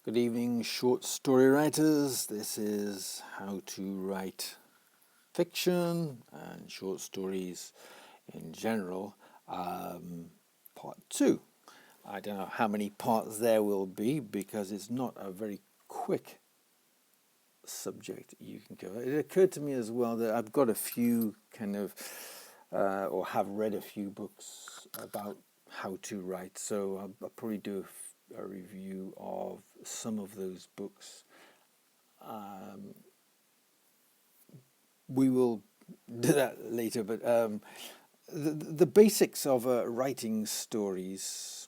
Good evening, short story writers. This is how to write fiction and short stories in general, part 2. I don't know how many parts there will be because it's not a very quick subject you can cover. It occurred to me as well that I've got a few or have read a few books about how to write, so I'll probably do a review of some of those books. We will do that later, but the basics of writing stories,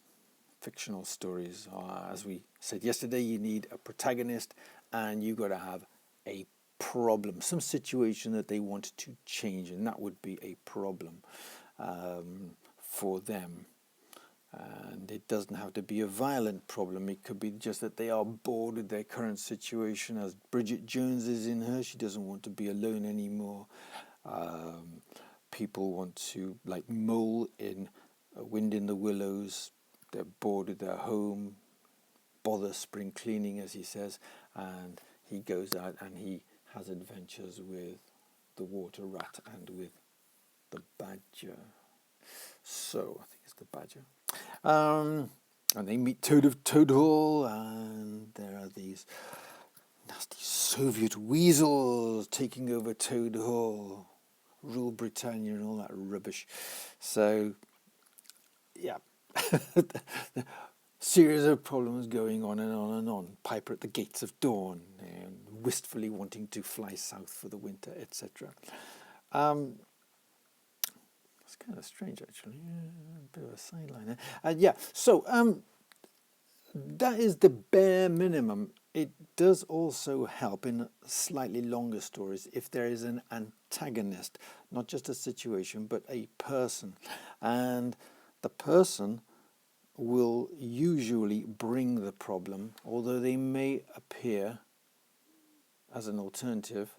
fictional stories, are, as we said yesterday, you need a protagonist and you've got to have a problem, some situation that they want to change, and that would be a problem for them. And it doesn't have to be a violent problem. It could be just that they are bored with their current situation, as Bridget Jones is in her. She doesn't want to be alone anymore. People want to, like Mole in Wind in the Willows, they're bored with their home, bother spring cleaning, as he says, and he goes out and he has adventures with the water rat and with the badger. So I think it's the badger. And they meet Toad of Toad Hall, and there are these nasty Soviet weasels taking over Toad Hall, rule Britannia and all that rubbish. So, yeah, series of problems going on and on and on. Piper at the gates of dawn, and wistfully wanting to fly south for the winter, etc. It's kind of strange, actually. A bit of a sideline there. So that is the bare minimum. It does also help in slightly longer stories if there is an antagonist, not just a situation, but a person. And the person will usually bring the problem, although they may appear as an alternative,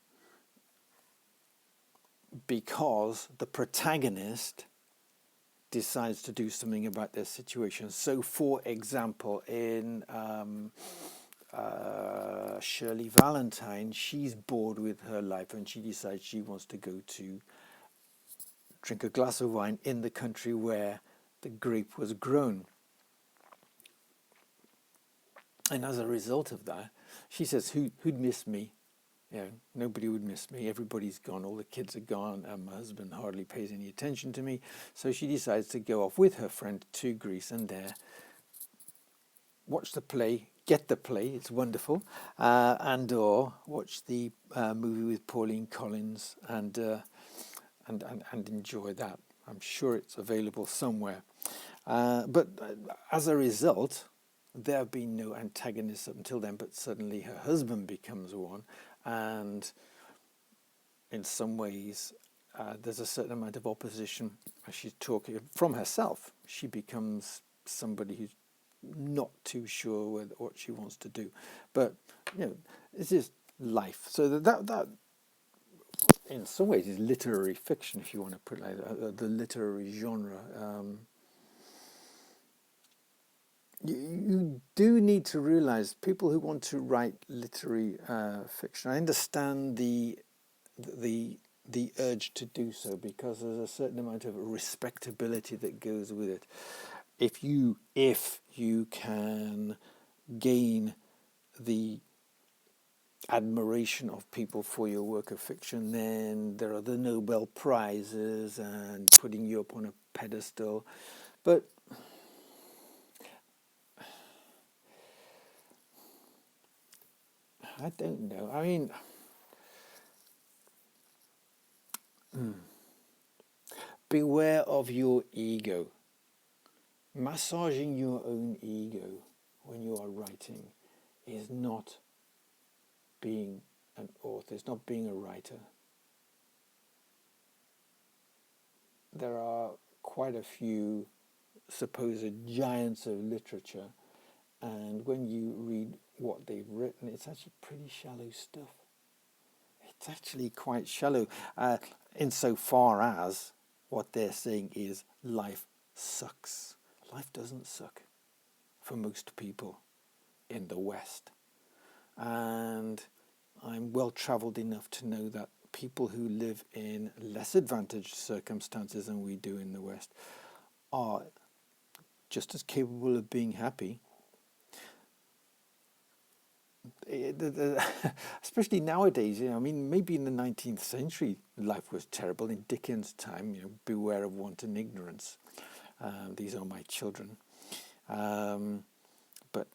because the protagonist decides to do something about their situation. So, for example, in Shirley Valentine, she's bored with her life and she decides she wants to go to drink a glass of wine in the country where the grape was grown. And as a result of that, she says, who'd miss me? Nobody would miss me. Everybody's gone. All the kids are gone. And my husband hardly pays any attention to me. So she decides to go off with her friend to Greece and there watch the play, get the play. It's wonderful. Or watch the movie with Pauline Collins and enjoy that. I'm sure it's available somewhere. But as a result, there have been no antagonists up until then, but suddenly her husband becomes one. And in some ways, there's a certain amount of opposition as she's talking from herself. She becomes somebody who's not too sure what she wants to do. But, this is life. So that in some ways is literary fiction, if you want to put it like that, the literary genre. You do need to realize people who want to write literary fiction. I understand the urge to do so because there's a certain amount of respectability that goes with it. If you can gain the admiration of people for your work of fiction, then there are the Nobel Prizes and putting you up on a pedestal. But I don't know. I mean, beware of your ego. Massaging your own ego when you are writing is not being an author, it's not being a writer. There are quite a few supposed giants of literature, and when you read what they've written, it's actually pretty shallow stuff. It's actually quite shallow, insofar as what they're saying is life sucks. Life doesn't suck for most people. in the West. And I'm well travelled enough to know that people who live in less advantaged circumstances than we do in the West are just as capable of being happy. Especially nowadays, I mean, maybe in the 19th century, life was terrible. In Dickens' time, beware of wanton ignorance. These are my children. But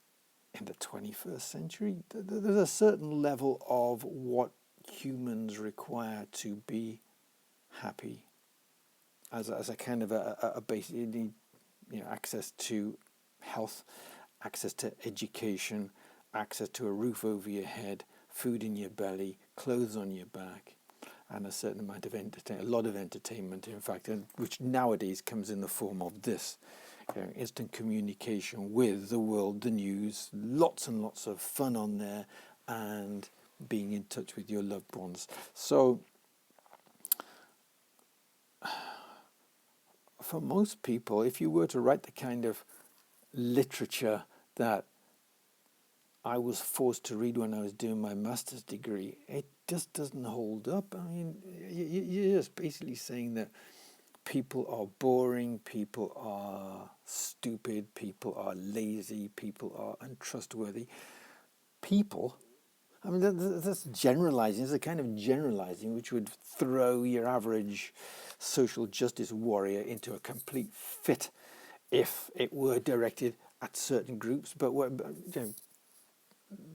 in the 21st century, there's a certain level of what humans require to be happy. As a kind of a basic, you need, access to health, access to education, access to a roof over your head, food in your belly, clothes on your back, and a certain amount of a lot of entertainment, in fact, which nowadays comes in the form of this. Instant communication with the world, the news, lots and lots of fun on there, and being in touch with your loved ones. So for most people, if you were to write the kind of literature that I was forced to read when I was doing my master's degree, it just doesn't hold up. I mean, you're just basically saying that people are boring, people are stupid, people are lazy, people are untrustworthy. People, I mean, that's generalizing. It's a kind of generalizing which would throw your average social justice warrior into a complete fit if it were directed at certain groups. But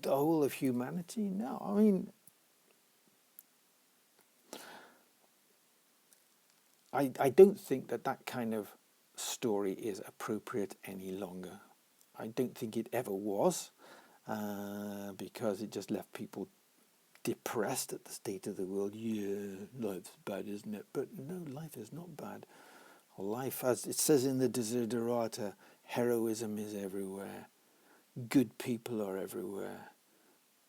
the whole of humanity? No, I mean, I don't think that kind of story is appropriate any longer. I don't think it ever was, because it just left people depressed at the state of the world. Yeah, life's bad, isn't it? But no, life is not bad. Life, as it says in the Desiderata, heroism is everywhere. Good people are everywhere.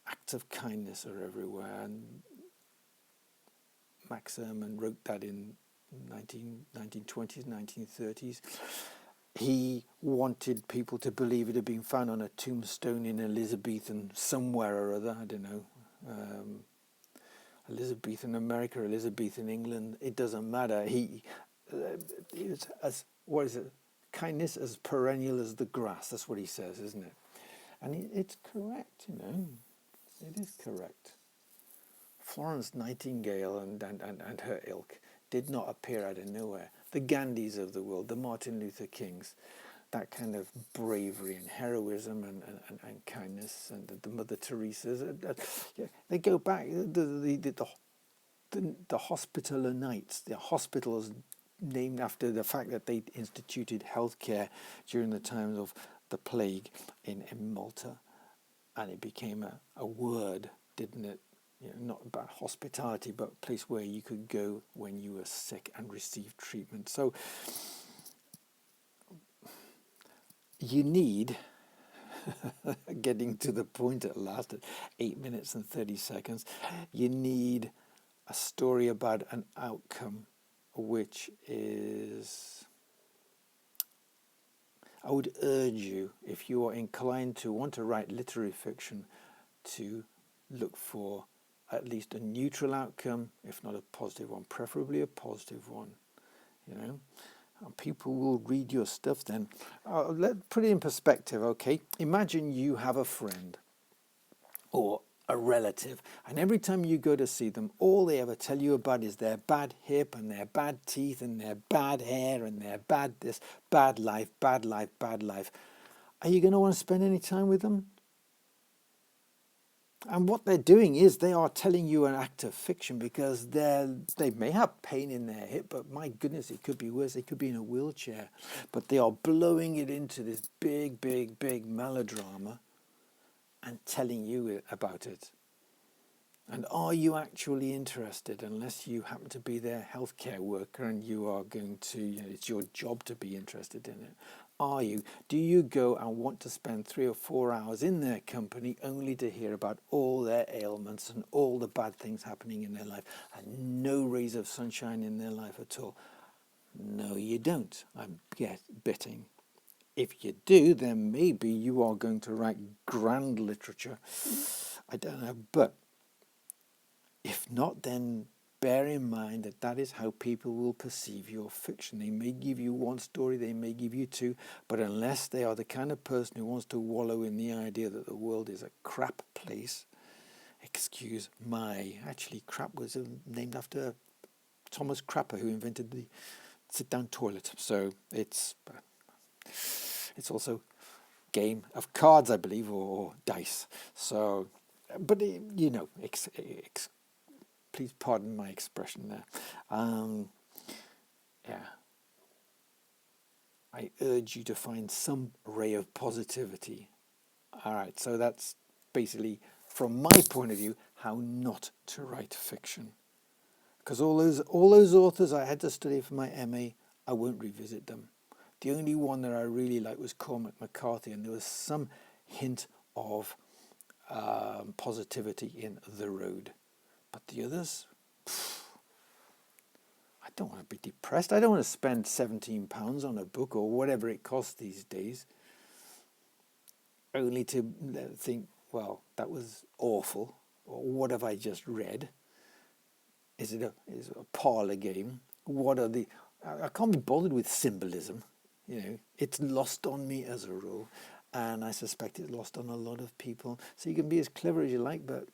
Acts of kindness are everywhere. And Max Ehrmann wrote that in 1920s, 1930s. He wanted people to believe it had been found on a tombstone in Elizabethan somewhere or other. I don't know. Elizabethan America, Elizabethan England. It doesn't matter. It's as, what is it? Kindness as perennial as the grass. That's what he says, isn't it? And it's correct, It is correct. Florence Nightingale and her ilk did not appear out of nowhere. The Gandhis of the world, the Martin Luther Kings, that kind of bravery and heroism and kindness, and the Mother Teresa's, they go back. The Hospitaller Knights, the hospitals named after the fact that they instituted healthcare during the times of the plague in Malta, and it became a word, didn't it? Not about hospitality, but a place where you could go when you were sick and receive treatment. So you need, getting to the point at last at 8 minutes and 30 seconds, you need a story about an outcome which is, I would urge you, if you are inclined to want to write literary fiction, to look for at least a neutral outcome, if not a positive one, preferably a positive one, And people will read your stuff then. Let's put it in perspective, okay? Imagine you have a friend or a relative, and every time you go to see them, all they ever tell you about is their bad hip and their bad teeth and their bad hair and their bad this, bad life, bad life, bad life. Are you going to want to spend any time with them? And what they're doing is they are telling you an act of fiction, because they may have pain in their hip, but my goodness, it could be worse. They could be in a wheelchair. But they are blowing it into this big, big, big melodrama and telling you about it. And are you actually interested, unless you happen to be their healthcare worker and you are going to, it's your job to be interested in it? Are you? Do you go and want to spend 3 or 4 hours in their company only to hear about all their ailments and all the bad things happening in their life and no rays of sunshine in their life at all? No, you don't, I'm betting. If you do, then maybe you are going to write grand literature. I don't know, but if not, then bear in mind that that is how people will perceive your fiction. They may give you one story, they may give you two, but unless they are the kind of person who wants to wallow in the idea that the world is a crap place, excuse my, actually crap was named after Thomas Crapper, who invented the sit-down toilet. So it's also game of cards, I believe, or dice. So, but please pardon my expression there. Yeah, I urge you to find some ray of positivity. All right, so that's basically, from my point of view, how not to write fiction. Because all those authors I had to study for my MA, I won't revisit them. The only one that I really liked was Cormac McCarthy, and there was some hint of positivity in The Road. But the others, I don't want to be depressed. I don't want to spend £17 on a book or whatever it costs these days, only to think, well, that was awful, or what have I just read? Is it a parlour game? What are the... I can't be bothered with symbolism. It's lost on me as a rule, and I suspect it's lost on a lot of people. So you can be as clever as you like, but,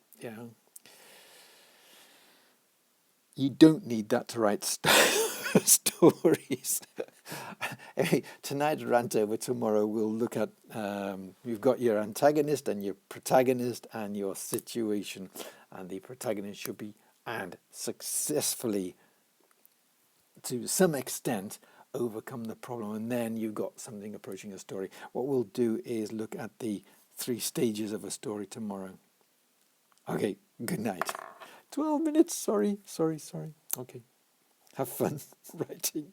you don't need that to write stories. Anyway, tonight, rant over. Tomorrow, we'll look at, you've got your antagonist and your protagonist and your situation, and the protagonist should be, and successfully, to some extent, overcome the problem, and then you've got something approaching a story. What we'll do is look at the 3 stages of a story tomorrow. Okay, good night. 12 minutes, sorry. Okay, have fun writing.